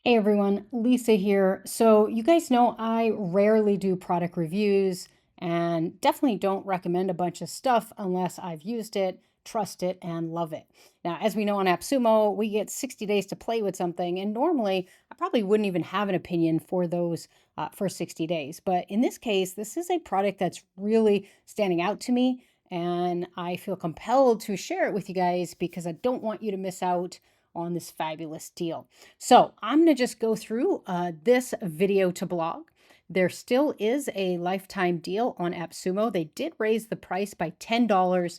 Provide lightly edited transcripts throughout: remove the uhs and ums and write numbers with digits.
Hey everyone, Lisa here. So, you guys know I rarely do product reviews and definitely don't recommend a bunch of stuff unless I've used it, trust it, and love it. Now, as we know on AppSumo, we get 60 days to play with something, and normally I probably wouldn't even have an opinion for those first 60 days. But in this case, this is a product that's really standing out to me, and I feel compelled to share it with you guys because I don't want you to miss out on this fabulous deal. So I'm going to just go through this video to blog. There still is a lifetime deal on AppSumo. They did raise the price by $10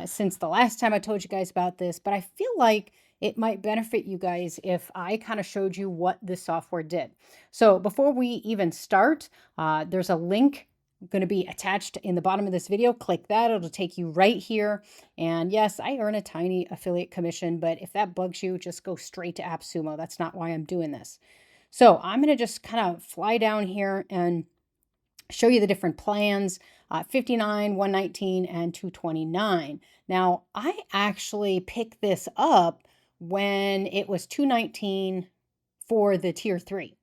since the last time I told you guys about this, but I feel like it might benefit you guys if I kind of showed you what this software did. So before we even start, there's a link going to be attached in the bottom of this video. Click that, it'll take you right here. And yes, I earn a tiny affiliate commission, but if that bugs you, just go straight to AppSumo. That's not why I'm doing this. So I'm going to just kind of fly down here and show you the different plans, 59, 119, and 229. Now, I actually picked this up when it was 219 for the tier 3.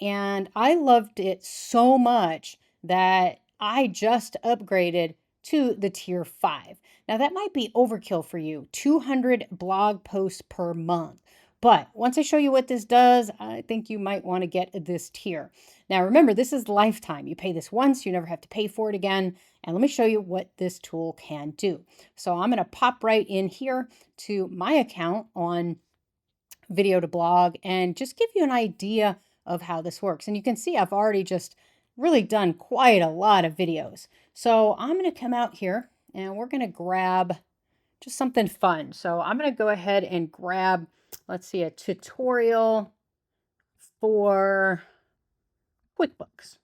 And I loved it so much that I just upgraded to the tier 5. Now, that might be overkill for you, 200 blog posts per month. But once I show you what this does, I think you might want to get this tier. Now, remember, this is lifetime. You pay this once, you never have to pay for it again. And let me show you what this tool can do. So I'm going to pop right in here to my account on video to blog and just give you an idea of how this works. And you can see I've already just really done quite a lot of videos. So I'm going to come out here and we're going to grab just something fun. So I'm going to go ahead and grab, let's see, a tutorial for QuickBooks,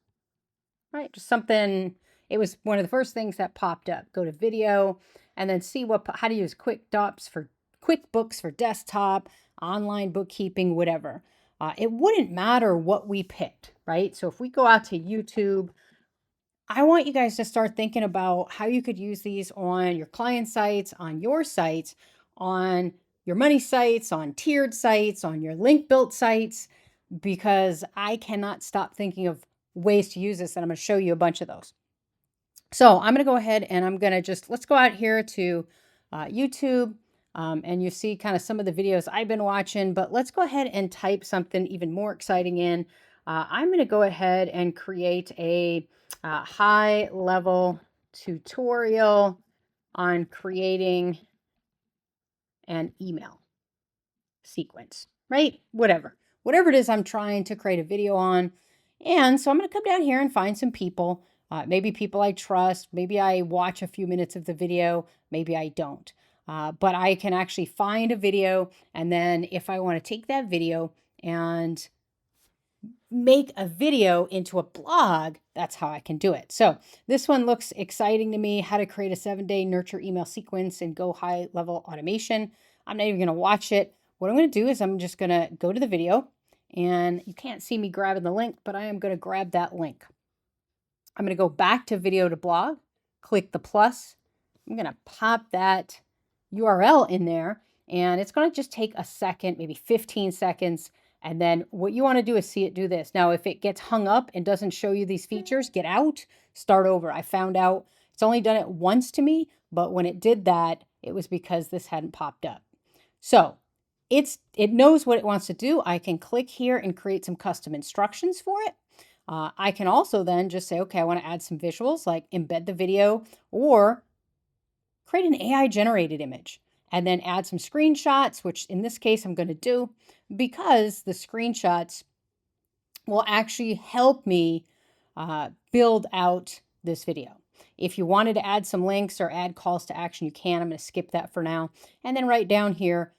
right? Just something, it was one of the first things that popped up. Go to video and then see how to use QuickBooks for desktop, online bookkeeping, whatever. It wouldn't matter what we picked, right? So if we go out to YouTube, I want you guys to start thinking about how you could use these on your client sites, on your sites, on your money sites, on tiered sites, on your link built sites, because I cannot stop thinking of ways to use this, and I'm going to show you a bunch of those. So I'm going to go ahead and I'm going to let's go out here to YouTube, and you see kind of some of the videos I've been watching, but let's go ahead and type something even more exciting in. I'm going to go ahead and create a high level tutorial on creating an email sequence, right? Whatever it is I'm trying to create a video on. And so I'm going to come down here and find some people, maybe people I trust. Maybe I watch a few minutes of the video, maybe I don't. But I can actually find a video. And then if I want to take that video and make a video into a blog, that's how I can do it. So this one looks exciting to me. How to create a 7-day nurture email sequence and go high level automation. I'm not even going to watch it. What I'm going to do is I'm just going to go to the video, and you can't see me grabbing the link, but I am going to grab that link. I'm going to go back to video to blog, click the plus. I'm going to pop that URL in there, and it's going to just take a second, maybe 15 seconds. And then what you want to do is see it do this. Now, if it gets hung up and doesn't show you these features, get out, start over. I found out it's only done it once to me, but when it did that, it was because this hadn't popped up. So it knows what it wants to do. I can click here and create some custom instructions for it. I can also then just say, okay, I want to add some visuals, like embed the video or create an AI generated image, and then add some screenshots, which in this case I'm going to do because the screenshots will actually help me build out this video. If you wanted to add some links or add calls to action, you can. I'm going to skip that for now. And then right down here,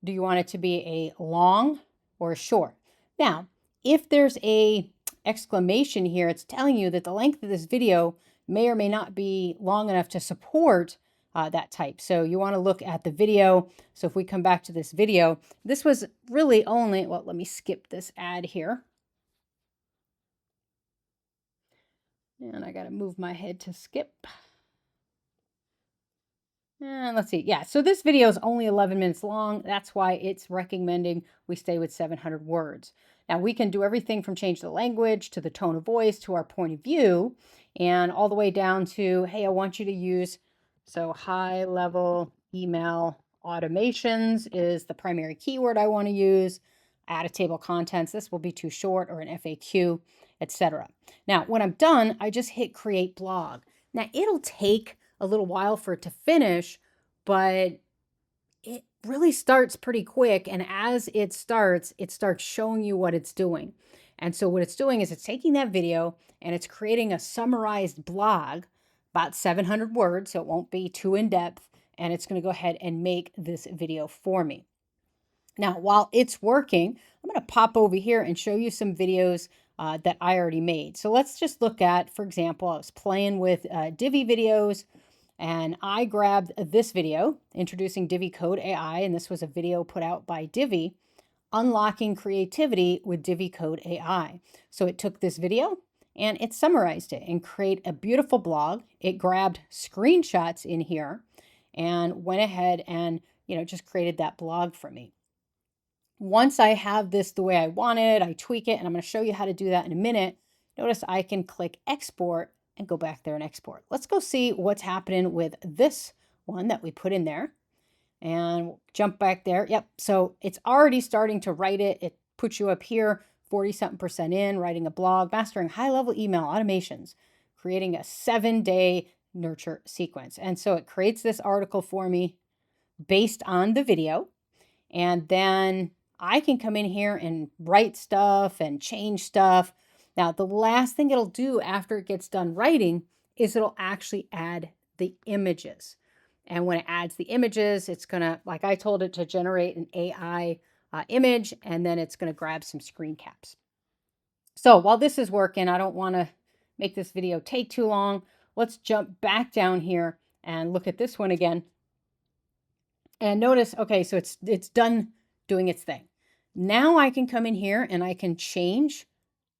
do you want it to be a long or a short? Now, if there's a exclamation here, it's telling you that the length of this video may or may not be long enough to support that type. So you want to look at the video. So if we come back to this video, this was really only, well, let me skip this ad here. And I got to move my head to skip. Let's see. Yeah, so this video is only 11 minutes long. That's why it's recommending we stay with 700 words. Now, we can do everything from change the language to the tone of voice to our point of view and all the way down to, hey, I want you to use, so high level email automations is the primary keyword I want to use. Add a table of contents. This will be too short, or an FAQ, etc. Now, when I'm done, I just hit create blog. Now, it'll take a little while for it to finish, but it really starts pretty quick. And as it starts showing you what it's doing. And so what it's doing is it's taking that video and it's creating a summarized blog, about 700 words, so it won't be too in depth. And it's going to go ahead and make this video for me. Now, while it's working, I'm going to pop over here and show you some videos that I already made. So let's just look at, for example, I was playing with Divi videos, and I grabbed this video introducing Divi Code AI, and this was a video put out by Divi, unlocking creativity with Divi Code AI. So it took this video and it summarized it and create a beautiful blog. It grabbed screenshots in here and went ahead and, just created that blog for me. Once I have this the way I want it, I tweak it, and I'm going to show you how to do that in a minute. Notice I can click export and go back there and export. Let's go see what's happening with this one that we put in there and jump back there. Yep. So it's already starting to write it. It puts you up here, 40-something% in, writing a blog, mastering high-level email automations, creating a 7-day nurture sequence. And so it creates this article for me based on the video. And then I can come in here and write stuff and change stuff. Now, the last thing it'll do after it gets done writing is it'll actually add the images. And when it adds the images, it's going to, like I told it, to generate an AI image, and then it's going to grab some screen caps. So while this is working, I don't want to make this video take too long. Let's jump back down here and look at this one again. And notice, okay, so it's done doing its thing. Now I can come in here and I can change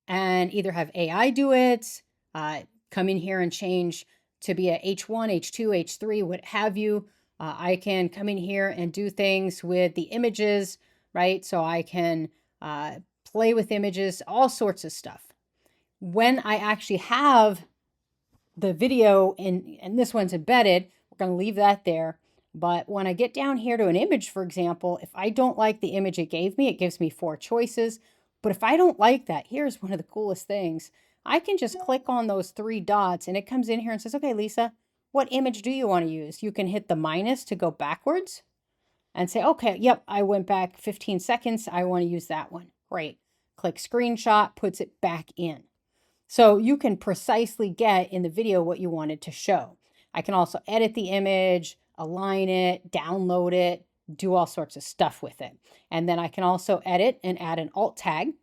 and either have AI do it, come in here and change to be a H1, H2, H3, what have you. I can come in here and do things with the images, right? So I can play with images, all sorts of stuff. When I actually have the video and this one's embedded, we're going to leave that there. But when I get down here to an image, for example, if I don't like the image it gives me 4 choices. But if I don't like that, here's one of the coolest things. I can just click on those 3 dots and it comes in here and says, okay, Lisa, what image do you want to use? You can hit the minus to go backwards and say, okay, yep, I went back 15 seconds. I want to use that one. Great. Click screenshot, puts it back in. So you can precisely get in the video what you wanted to show. I can also edit the image, align it, download it, do all sorts of stuff with it. And then I can also edit and add an alt tag.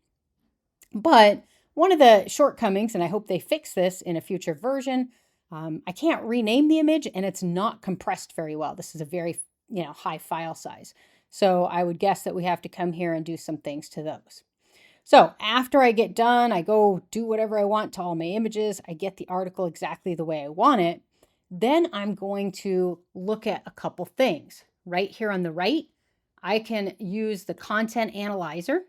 But one of the shortcomings, and I hope they fix this in a future version, I can't rename the image and it's not compressed very well. This is a very, high file size. So I would guess that we have to come here and do some things to those. So after I get done, I go do whatever I want to all my images. I get the article exactly the way I want it. Then I'm going to look at a couple things. Right here on the right, I can use the content analyzer,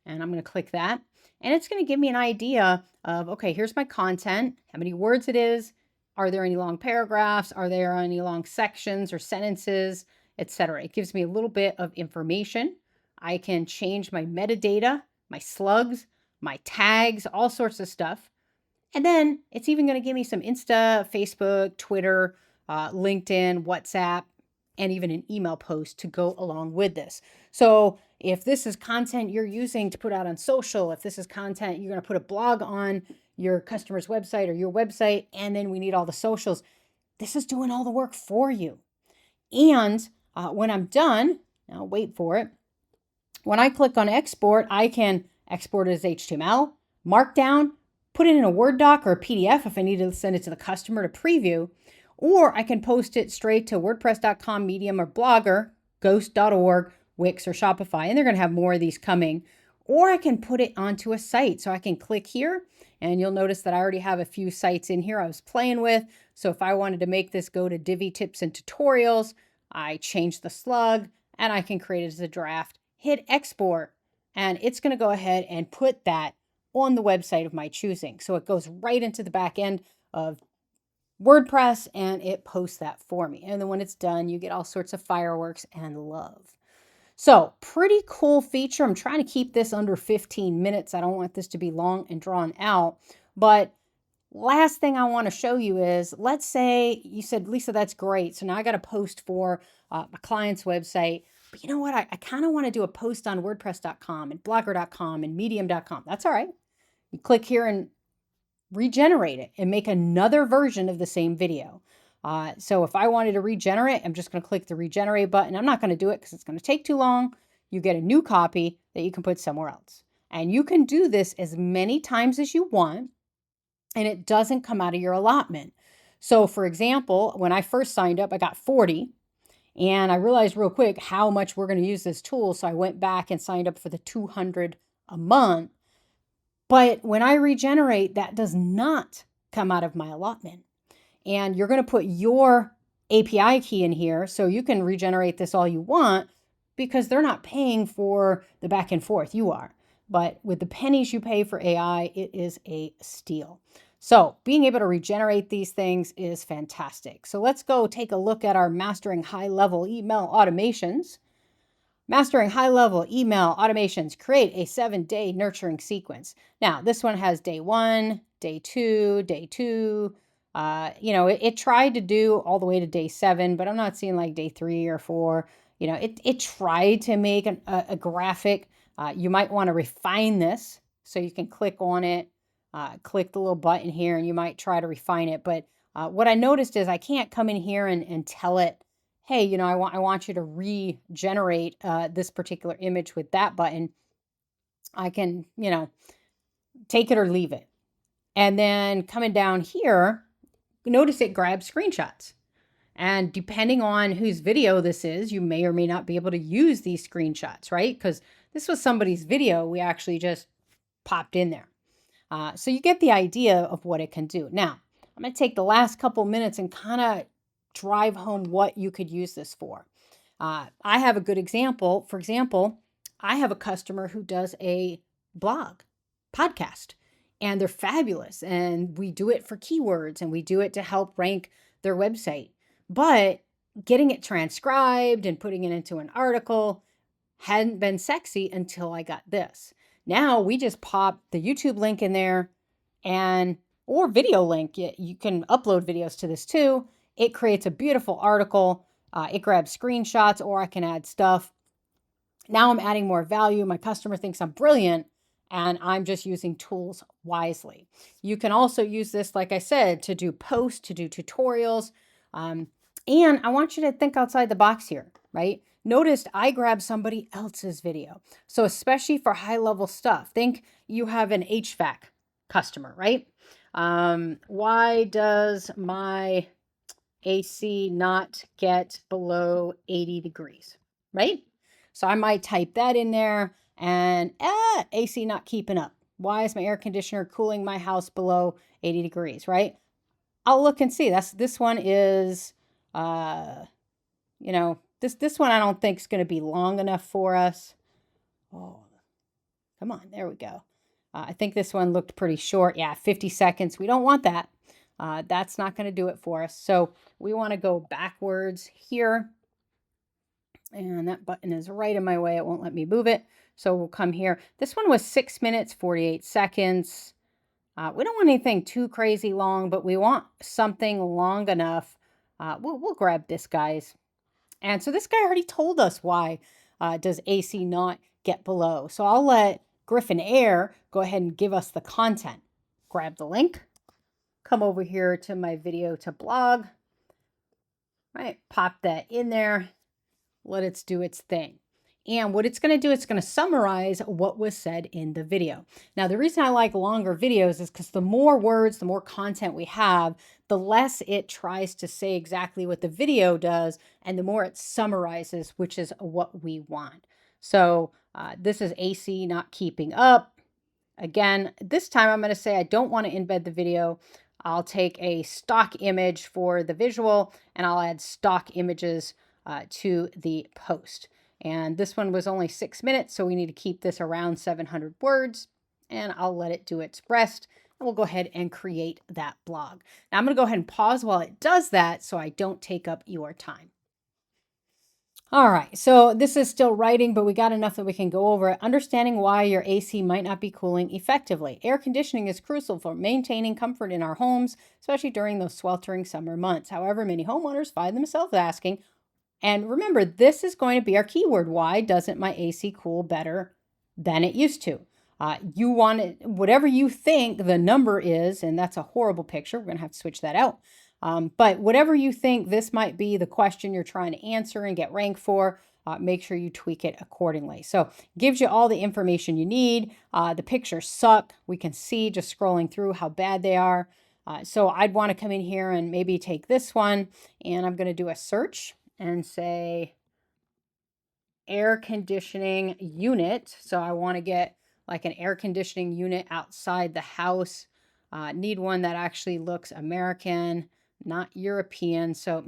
and I'm going to click that. And it's going to give me an idea of, okay, here's my content, how many words it is, are there any long paragraphs, are there any long sections or sentences, etc. It gives me a little bit of information. I can change my metadata, my slugs, my tags, all sorts of stuff. And then it's even going to give me some Insta, Facebook, Twitter, LinkedIn, WhatsApp, and even an email post to go along with this. So if this is content you're using to put out on social, if this is content you're going to put a blog on your customer's website or your website, and then we need all the socials, this is doing all the work for you. And when I'm done, now wait for it. When I click on export, I can export it as HTML, Markdown, put it in a Word doc or a PDF if I need to send it to the customer to preview, or I can post it straight to WordPress.com, Medium, or Blogger, Ghost.org, Wix, or Shopify, and they're going to have more of these coming. Or I can put it onto a site. So I can click here, and you'll notice that I already have a few sites in here I was playing with. So if I wanted to make this go to Divi tips and tutorials, I change the slug and I can create it as a draft, hit export, and it's going to go ahead and put that on the website of my choosing. So it goes right into the back end of WordPress and it posts that for me. And then when it's done, you get all sorts of fireworks and love. So pretty cool feature. I'm trying to keep this under 15 minutes. I don't want this to be long and drawn out. But last thing I want to show you is, let's say you said, Lisa, that's great. So now I got to post for my client's website. But you know what? I kind of want to do a post on WordPress.com and Blogger.com and Medium.com. That's all right. You click here and regenerate it and make another version of the same video. So if I wanted to regenerate, I'm just going to click the regenerate button. I'm not going to do it because it's going to take too long. You get a new copy that you can put somewhere else. And you can do this as many times as you want, and it doesn't come out of your allotment. So for example, when I first signed up, I got 40, and I realized real quick how much we're going to use this tool. So I went back and signed up for the 200 a month. But when I regenerate, that does not come out of my allotment. And you're going to put your API key in here so you can regenerate this all you want, because they're not paying for the back and forth. You are. But with the pennies you pay for AI, it is a steal. So being able to regenerate these things is fantastic. So let's go take a look at our mastering high-level email automations. Mastering high-level email automations, create a 7-day nurturing sequence. Now, this one has day 1, day 2, day 2. It tried to do all the way to day 7, but I'm not seeing like day 3 or 4. It tried to make a graphic. You might want to refine this. So you can click on it, click the little button here, and you might try to refine it. But what I noticed is I can't come in here and tell it, hey, I want you to regenerate this particular image with that button. I can, take it or leave it. And then coming down here, notice it grabs screenshots. And depending on whose video this is, you may or may not be able to use these screenshots, right? Because this was somebody's video we actually just popped in there. So you get the idea of what it can do. Now, I'm going to take the last couple minutes and kind of drive home what you could use this for. I have a good example. For example, I have a customer who does a blog podcast, and they're fabulous. And we do it for keywords, and we do it to help rank their website. But getting it transcribed and putting it into an article hadn't been sexy until I got this. Now we just pop the YouTube link in there, or video link. You can upload videos to this too. It creates a beautiful article. It grabs screenshots, or I can add stuff. Now I'm adding more value. My customer thinks I'm brilliant, and I'm just using tools wisely. You can also use this, like I said, to do posts, to do tutorials. And I want you to think outside the box here, right? Notice I grabbed somebody else's video. So especially for high-level stuff, think you have an HVAC customer, right? Why does my AC not get below 80 degrees, right? So I might type that in there, and AC not keeping up. Why is my air conditioner cooling my house below 80 degrees, right? I'll look and see. This one is, this one I don't think is going to be long enough for us. Oh, come on. There we go. I think this one looked pretty short. Yeah, 50 seconds. We don't want that. That's not going to do it for us. So we want to go backwards here. And that button is right in my way. It won't let me move it. So we'll come here. This one was 6 minutes, 48 seconds. We don't want anything too crazy long, but we want something long enough. We'll grab this, guys. And so this guy already told us why does AC not get below. So I'll let Griffin Air go ahead and give us the content. Grab the link. Come over here to my video to blog. Right, pop that in there. Let it do its thing. And what it's going to do, it's going to summarize what was said in the video. Now, the reason I like longer videos is because the more words, the more content we have, the less it tries to say exactly what the video does, and the more it summarizes, which is what we want. So this is AC not keeping up. Again, this time I'm going to say I don't want to embed the video. I'll take a stock image for the visual and I'll add stock images to the post. And this one was only 6 minutes, so we need to keep this around 700 words. And I'll let it do its rest. And we'll go ahead and create that blog. Now I'm going to go ahead and pause while it does that so I don't take up your time. All right, so this is still writing, but we got enough that we can go over it. Understanding why your AC might not be cooling effectively. Air conditioning is crucial for maintaining comfort in our homes, especially during those sweltering summer months. However, many homeowners find themselves asking, and remember, this is going to be our keyword. Why doesn't my AC cool better than it used to? You want it, whatever you think the number is, and that's a horrible picture. We're going to have to switch that out. But whatever you think this might be the question you're trying to answer and get ranked for, make sure you tweak it accordingly. So gives you all the information you need. The pictures suck. We can see just scrolling through how bad they are. So I'd want to come in here and maybe take this one, and I'm going to do a search and say air conditioning unit. So I want to get like an air conditioning unit outside the house. Need one that actually looks American, not European. So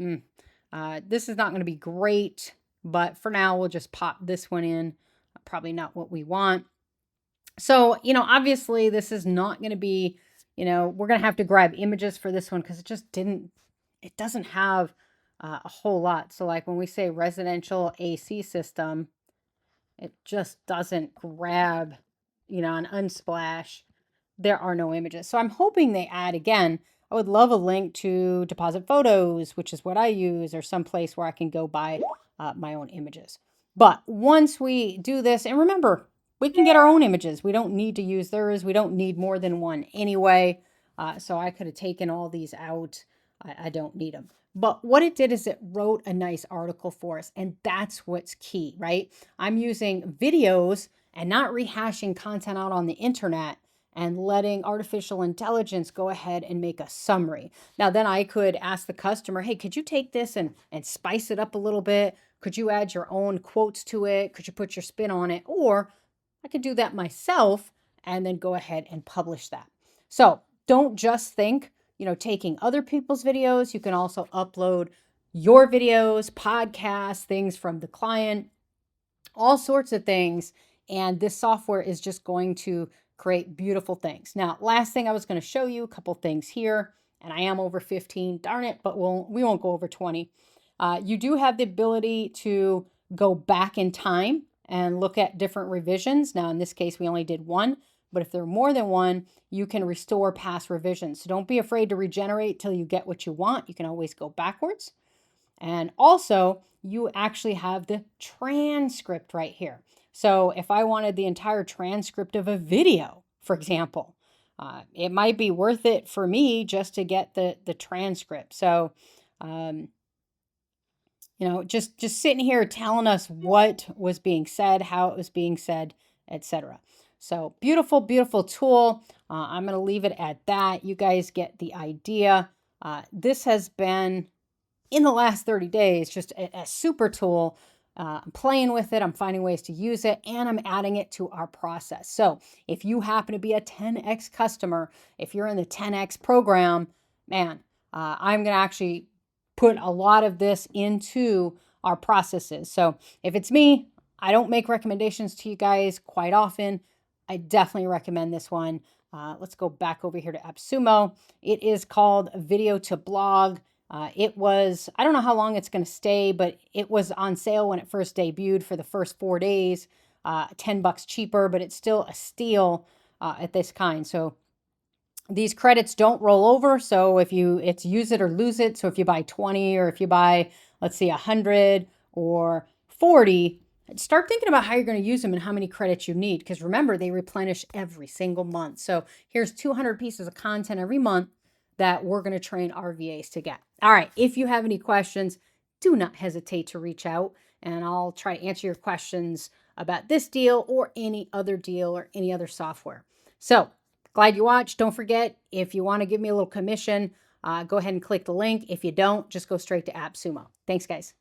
this is not going to be great, but for now we'll just pop this one in. Probably not what we want. So, obviously this is not going to be, we're going to have to grab images for this one because it doesn't have a whole lot. So like when we say residential AC system, it just doesn't grab, an Unsplash. There are no images. So I'm hoping they add again. I would love a link to Deposit Photos, which is what I use, or someplace where I can go buy my own images. But once we do this, and remember, we can get our own images. We don't need to use theirs. We don't need more than one anyway. So I could have taken all these out. I don't need them. But what it did is it wrote a nice article for us. And that's what's key, right? I'm using videos and not rehashing content out on the internet and letting artificial intelligence go ahead and make a summary. Now, then I could ask the customer, hey, could you take this and spice it up a little bit? Could you add your own quotes to it? Could you put your spin on it? Or I could do that myself and then go ahead and publish that. So don't just think, taking other people's videos. You can also upload your videos, podcasts, things from the client, all sorts of things. And this software is just going to create beautiful things. Now, last thing I was going to show you a couple things here, and I am over 15, darn it, but we won't go over 20. You do have the ability to go back in time and look at different revisions. Now, in this case, we only did one, but if there are more than one, you can restore past revisions. So don't be afraid to regenerate till you get what you want. You can always go backwards. And also, you actually have the transcript right here. So if I wanted the entire transcript of a video, for example, it might be worth it for me just to get the transcript. So, just sitting here telling us what was being said, how it was being said, etc. So beautiful, beautiful tool. I'm going to leave it at that. You guys get the idea. This has been, in the last 30 days, just a super tool. I'm playing with it. I'm finding ways to use it, and I'm adding it to our process. So if you happen to be a 10X customer, if you're in the 10X program, man, I'm going to actually put a lot of this into our processes. So if it's me, I don't make recommendations to you guys quite often. I definitely recommend this one. Let's go back over here to AppSumo. It is called Video to Blog. It was, I don't know how long it's going to stay, but it was on sale when it first debuted for the first 4 days, $10 cheaper, but it's still a steal at this kind. So these credits don't roll over. So it's use it or lose it. So if you buy 20 or if you buy, let's see, 100 or 40, start thinking about how you're going to use them and how many credits you need. Because remember, they replenish every single month. So here's 200 pieces of content every month that we're going to train our VAs to get. All right. If you have any questions, do not hesitate to reach out and I'll try to answer your questions about this deal or any other deal or any other software. So glad you watched. Don't forget, if you want to give me a little commission, go ahead and click the link. If you don't, just go straight to AppSumo. Thanks, guys.